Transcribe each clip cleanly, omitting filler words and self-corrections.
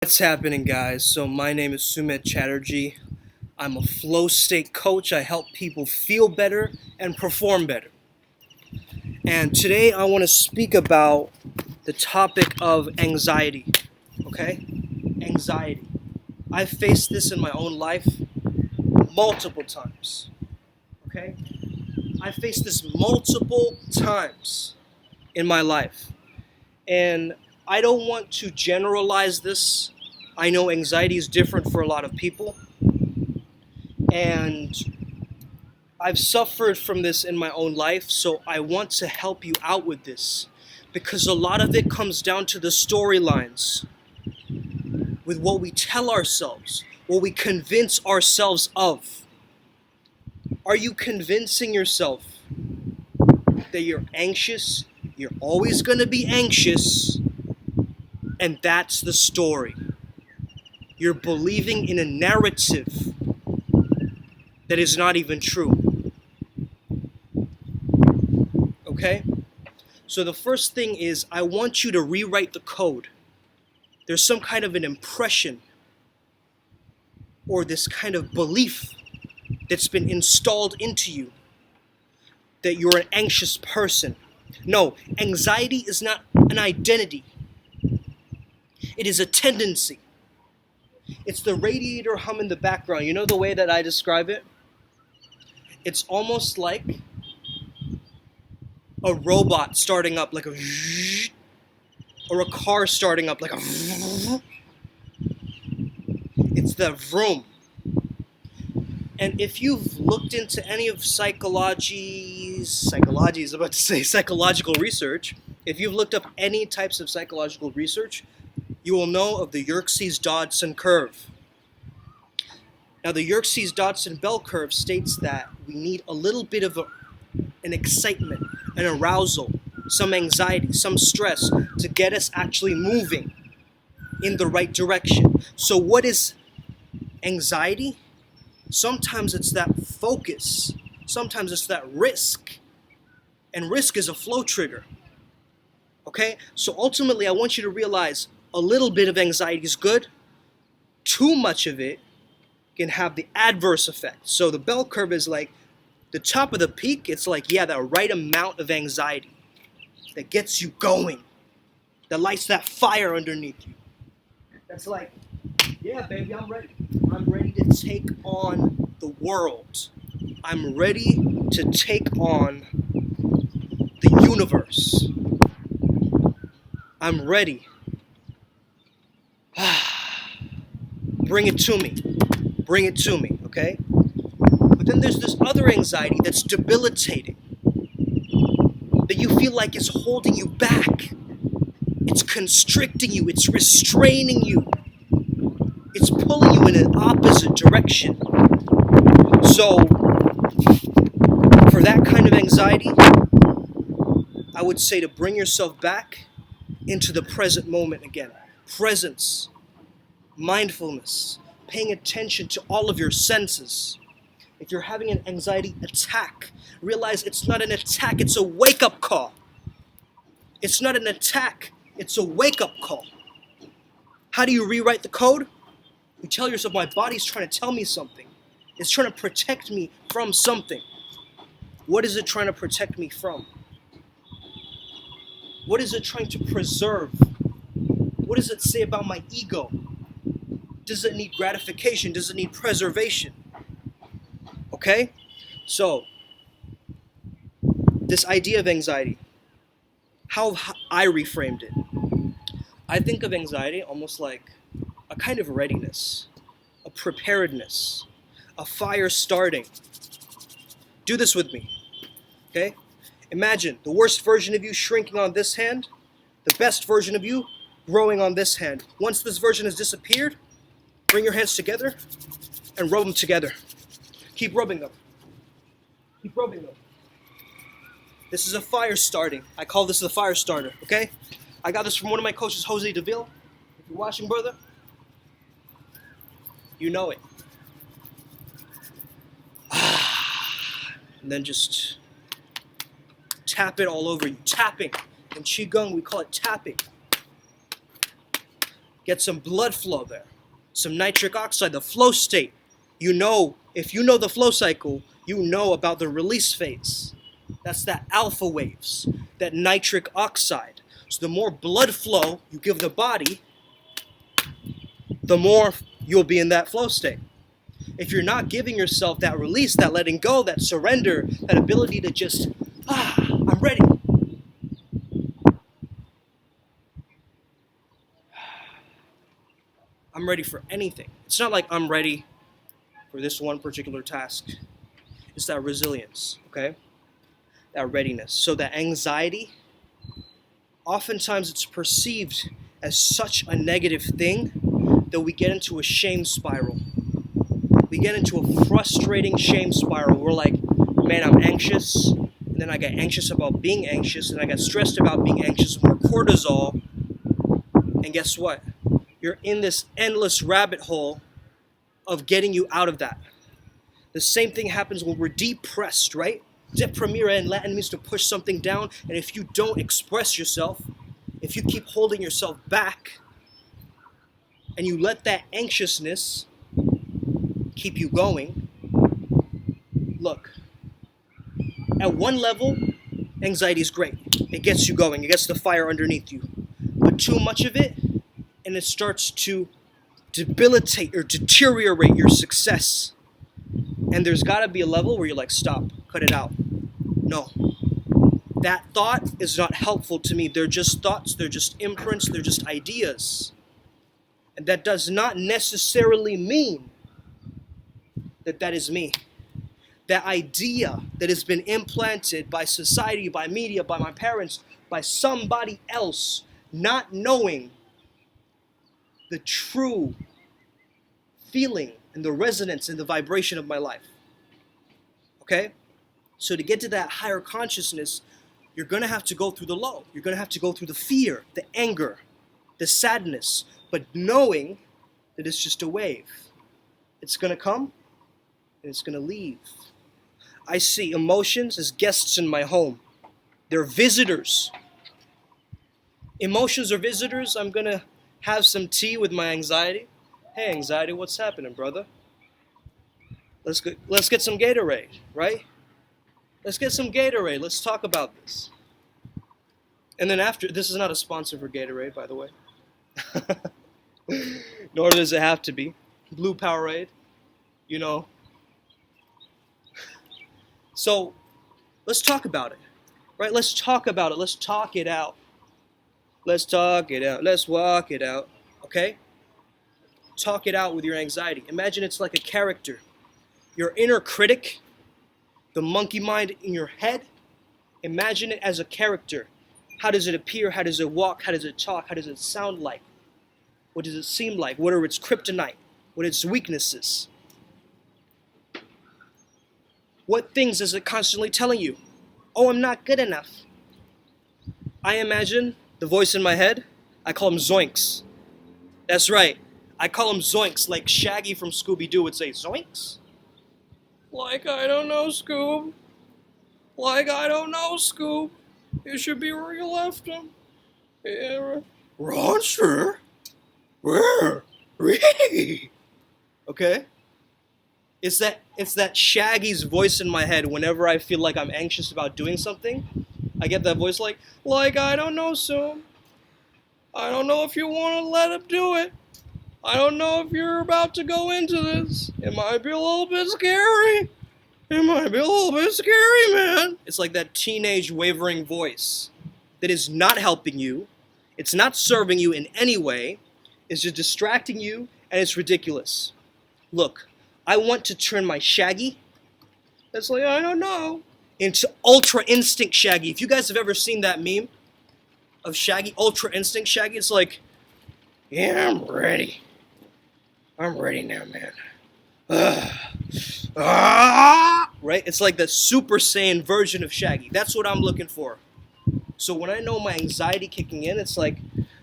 What's happening, guys? So my name is Sumit Chatterjee. I'm a flow state coach. I help people feel better and perform better. And today I want to speak about the topic of anxiety. Okay? Anxiety. I've faced this in my own life multiple times. Okay? I faced this multiple times in my life. And I don't want to generalize this. I know anxiety is different for a lot of people. And I've suffered from this in my own life, so I want to help you out with this. Because a lot of it comes down to the storylines with what we tell ourselves, what we convince ourselves of. Are you convincing yourself that you're anxious? You're always going to be anxious, and that's the story. You're believing in a narrative that is not even true. Okay? So the first thing is, I want you to rewrite the code. There's some kind of an impression or this kind of belief that's been installed into you that you're an anxious person. No, anxiety is not an identity. It is a tendency. It's the radiator hum in the background. You know the way that I describe it? It's almost like a robot starting up like a zzz, or a car starting up like a zzz. It's the vroom. And if you've looked into any of psychological research, if you've looked up any types of psychological research, you will know of the Yerkes-Dodson curve. Now, the Yerkes-Dodson bell curve states that we need a little bit of an excitement, an arousal, some anxiety, some stress to get us actually moving in the right direction. So what is anxiety? Sometimes it's that focus. Sometimes it's that risk. And risk is a flow trigger. Okay? So ultimately, I want you to realize a little bit of anxiety is good. Too much of it can have the adverse effect. So the bell curve is like the top of the peak. It's like, the right amount of anxiety that gets you going, that lights that fire underneath you. That's like, yeah, baby, I'm ready. I'm ready to take on the world. I'm ready to take on the universe. I'm ready. Bring it to me. Bring it to me, okay? But then there's this other anxiety that's debilitating, that you feel like is holding you back. It's constricting you. It's restraining you. It's pulling you in an opposite direction. So, for that kind of anxiety, I would say to bring yourself back into the present moment again. Presence, mindfulness, paying attention to all of your senses. If you're having an anxiety attack, realize it's not an attack, it's a wake-up call. It's not an attack, it's a wake-up call. How do you rewrite the code? You tell yourself, my body's trying to tell me something. It's trying to protect me from something. What is it trying to protect me from? What is it trying to preserve? What does it say about my ego? Does it need gratification? Does it need preservation? Okay? So, this idea of anxiety, how I reframed it. I think of anxiety almost like a kind of readiness, a preparedness, a fire starting. Do this with me, okay? Imagine the worst version of you shrinking on this hand, the best version of you growing on this hand. Once this version has disappeared, bring your hands together and rub them together. Keep rubbing them. Keep rubbing them. This is a fire starting. I call this the fire starter, okay? I got this from one of my coaches, Jose Deville. If you're watching, brother, you know it. And then just tap it all over you. Tapping. In Qigong, we call it tapping. Get some blood flow there. Some nitric oxide, the flow state. You know, if you know the flow cycle, you know about the release phase. That's that alpha waves, that nitric oxide. So the more blood flow you give the body, the more you'll be in that flow state. If you're not giving yourself that release, that letting go, that surrender, that ability to just, I'm ready. I'm ready for anything. It's not like I'm ready for this one particular task. It's that resilience, okay? That readiness. So that anxiety, oftentimes it's perceived as such a negative thing that we get into a shame spiral. We get into a frustrating shame spiral. We're like, man, I'm anxious. And then I get anxious about being anxious. And I get stressed about being anxious. More cortisol. And guess what? You're in this endless rabbit hole of getting you out of that. The same thing happens when we're depressed, right? Deprimere in Latin means to push something down. And if you don't express yourself, if you keep holding yourself back, and you let that anxiousness keep you going, look, at one level, anxiety is great. It gets you going. It gets the fire underneath you. But too much of it, and it starts to debilitate or deteriorate your success. And there's got to be a level where you're like, stop, cut it out. No. That thought is not helpful to me. They're just thoughts, they're just imprints, they're just ideas. And that does not necessarily mean that that is me. That idea that has been implanted by society, by media, by my parents, by somebody else, not knowing the true feeling and the resonance and the vibration of my life. Okay? So to get to that higher consciousness, you're going to have to go through the low. You're going to have to go through the fear, the anger, the sadness, but knowing that it's just a wave. It's going to come and it's going to leave. I see emotions as guests in my home. They're visitors. Emotions are visitors. I'm going to have some tea with my anxiety. Hey, anxiety, what's happening, brother? Let's get some Gatorade, right? Let's get some Gatorade. Let's talk about this. And then after, this is not a sponsor for Gatorade, by the way. Nor does it have to be. Blue Powerade, you know. So, let's talk about it, right? Let's talk about it. Let's talk it out. Let's talk it out. Let's walk it out, okay? Talk it out with your anxiety. Imagine it's like a character. Your inner critic, the monkey mind in your head, imagine it as a character. How does it appear? How does it walk? How does it talk? How does it sound like? What does it seem like? What are its kryptonite? What are its weaknesses? What things is it constantly telling you? Oh, I'm not good enough. I imagine the voice in my head, I call him Zoinks. That's right. I call him Zoinks, like Shaggy from Scooby-Doo would say, Zoinks? Like, I don't know, Scoob. Like, I don't know, Scoob. It should be where you left him. Yeah, Ronster? Where? Okay? It's that Shaggy's voice in my head whenever I feel like I'm anxious about doing something. I get that voice like, I don't know, Soom. I don't know if you want to let him do it. I don't know if you're about to go into this. It might be a little bit scary. It might be a little bit scary, man. It's like that teenage wavering voice that is not helping you. It's not serving you in any way. It's just distracting you, and it's ridiculous. Look, I want to turn my Shaggy, that's like, I don't know, into Ultra Instinct Shaggy. If you guys have ever seen that meme of Shaggy, Ultra Instinct Shaggy, it's like, yeah, I'm ready. I'm ready now, man. Right? It's like the Super Saiyan version of Shaggy. That's what I'm looking for. So when I know my anxiety kicking in, it's like,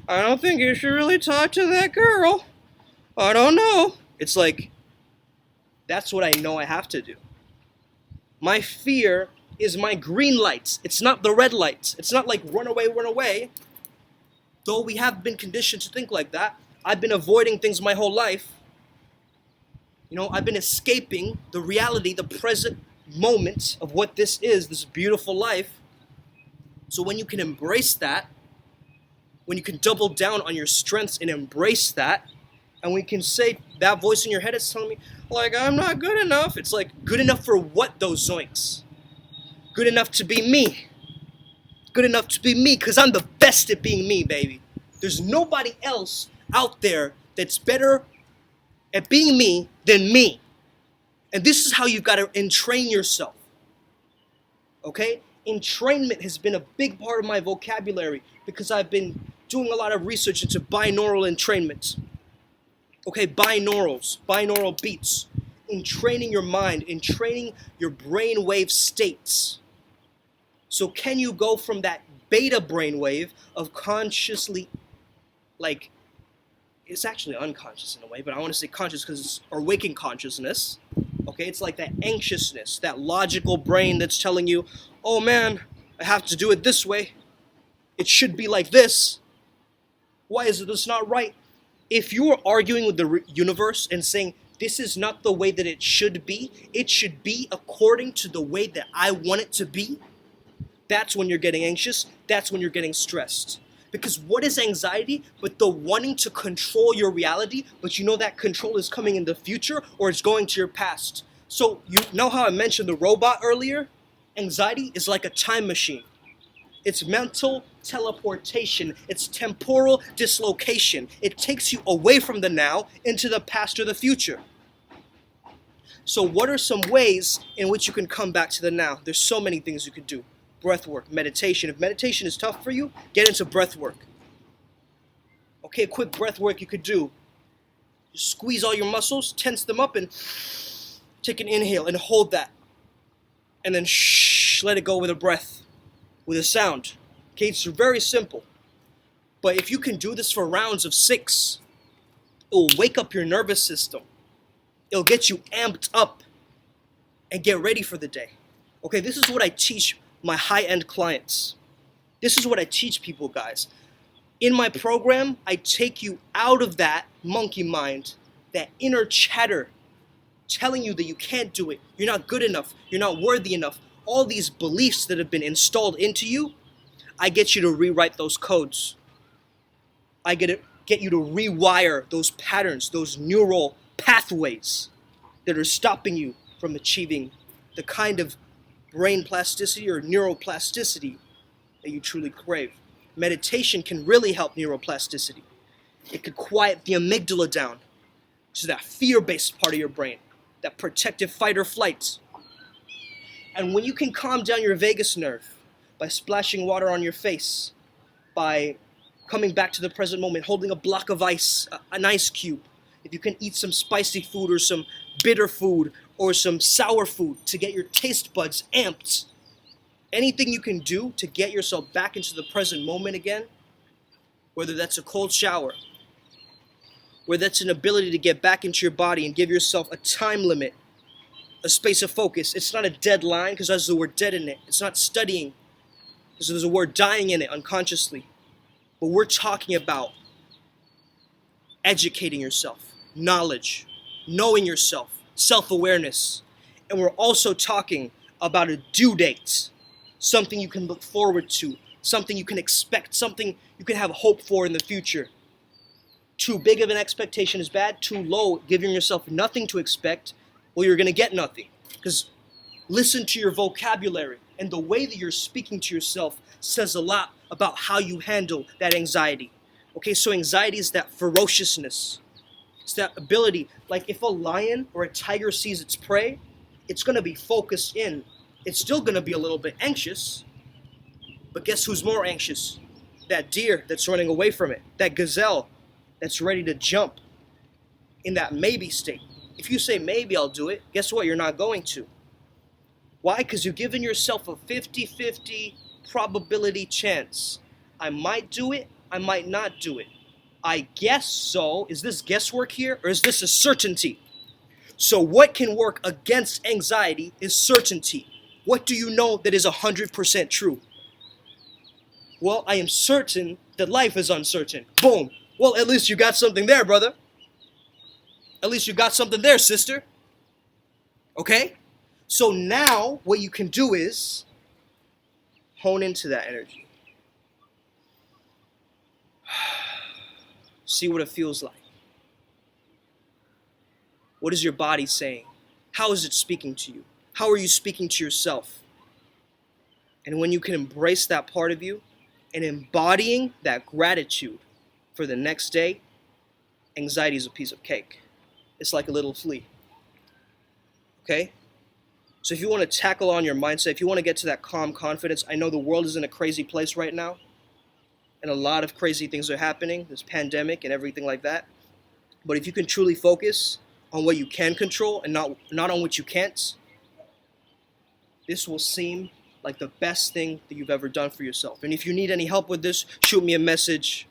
I don't think you should really talk to that girl. I don't know. It's like, that's what I know I have to do. My fear is my green lights. It's not the red lights. It's not like run away, run away. Though we have been conditioned to think like that, I've been avoiding things my whole life. I've been escaping the reality, the present moment of what this is, this beautiful life. So when you can embrace that, when you can double down on your strengths and embrace that, and we can say that voice in your head is telling me, like, I'm not good enough. It's like, good enough for what, those zoinks? Good enough to be me. Good enough to be me, because I'm the best at being me, baby. There's nobody else out there that's better at being me than me. And this is how you've got to entrain yourself. Okay? Entrainment has been a big part of my vocabulary because I've been doing a lot of research into binaural entrainment. Okay, binaural beats. Entraining your mind, entraining your brainwave states. So can you go from that beta brainwave of consciously, like, it's actually unconscious in a way, but I want to say conscious because it's our waking consciousness. Okay, it's like that anxiousness, that logical brain that's telling you, oh man, I have to do it this way. It should be like this. Why is this not right? If you are arguing with the universe and saying, this is not the way that it should be according to the way that I want it to be, that's when you're getting anxious, that's when you're getting stressed. Because what is anxiety but the wanting to control your reality, but you know that control is coming in the future or it's going to your past. So you know how I mentioned the robot earlier? Anxiety is like a time machine. It's mental teleportation. It's temporal dislocation. It takes you away from the now into the past or the future. So what are some ways in which you can come back to the now? There's so many things you could do. Breath work, meditation. If meditation is tough for you, get into breath work. Okay, a quick breath work you could do. Just squeeze all your muscles, tense them up, and take an inhale and hold that. And then let it go with a breath, with a sound. Okay, it's very simple. But if you can do this for rounds of 6, it will wake up your nervous system. It'll get you amped up and get ready for the day. Okay, this is what I teach my high-end clients. This is what I teach people, guys. In my program, I take you out of that monkey mind, that inner chatter telling you that you can't do it, you're not good enough, you're not worthy enough. All these beliefs that have been installed into you, I get you to rewrite those codes. I get you to rewire those patterns, those neural pathways that are stopping you from achieving the kind of brain plasticity or neuroplasticity that you truly crave. Meditation can really help neuroplasticity. It could quiet the amygdala down, which is that fear-based part of your brain, that protective fight or flight. And when you can calm down your vagus nerve by splashing water on your face, by coming back to the present moment, holding a block of ice, an ice cube, if you can eat some spicy food or some bitter food or some sour food to get your taste buds amped, anything you can do to get yourself back into the present moment again, whether that's a cold shower, whether that's an ability to get back into your body and give yourself a time limit, a space of focus. It's not a deadline because there's the word dead in it. It's not studying because there's a word dying in it unconsciously. But we're talking about educating yourself, knowledge, knowing yourself, self-awareness. And we're also talking about a due date, something you can look forward to, something you can expect, something you can have hope for in the future. Too big of an expectation is bad. Too low, giving yourself nothing to expect, well, you're going to get nothing. Because listen to your vocabulary, and the way that you're speaking to yourself says a lot about how you handle that anxiety. Okay, so anxiety is that ferociousness. It's that ability, like if a lion or a tiger sees its prey, it's going to be focused in. It's still going to be a little bit anxious, but guess who's more anxious? That deer that's running away from it, that gazelle that's ready to jump in that maybe state. If you say maybe I'll do it, guess what? You're not going to. Why? Because you've given yourself a 50-50 probability chance. I might do it, I might not do it. I guess so. Is this guesswork here, or is this a certainty? So what can work against anxiety is certainty. What do you know that is 100% true? Well, I am certain that life is uncertain. Boom. Well, at least you got something there, brother. At least you got something there, sister. Okay? So now what you can do is hone into that energy. See what it feels like. What is your body saying? How is it speaking to you? How are you speaking to yourself? And when you can embrace that part of you and embodying that gratitude for the next day, anxiety is a piece of cake. It's like a little flea. Okay? So if you want to tackle on your mindset, if you want to get to that calm confidence, I know the world is in a crazy place right now, and a lot of crazy things are happening, this pandemic and everything like that. But if you can truly focus on what you can control and not on what you can't, this will seem like the best thing that you've ever done for yourself. And if you need any help with this, shoot me a message,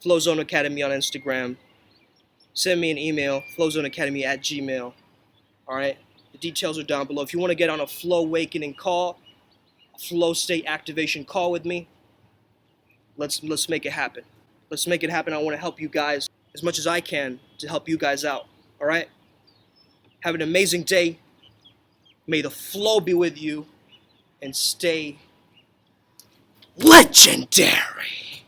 Flozone Academy on Instagram. Send me an email, flozoneacademy@gmail. All right? The details are down below. If you want to get on a flow awakening call, a flow state activation call with me, let's make it happen. Let's make it happen. I want to help you guys as much as I can to help you guys out. All right? Have an amazing day. May the flow be with you and stay legendary.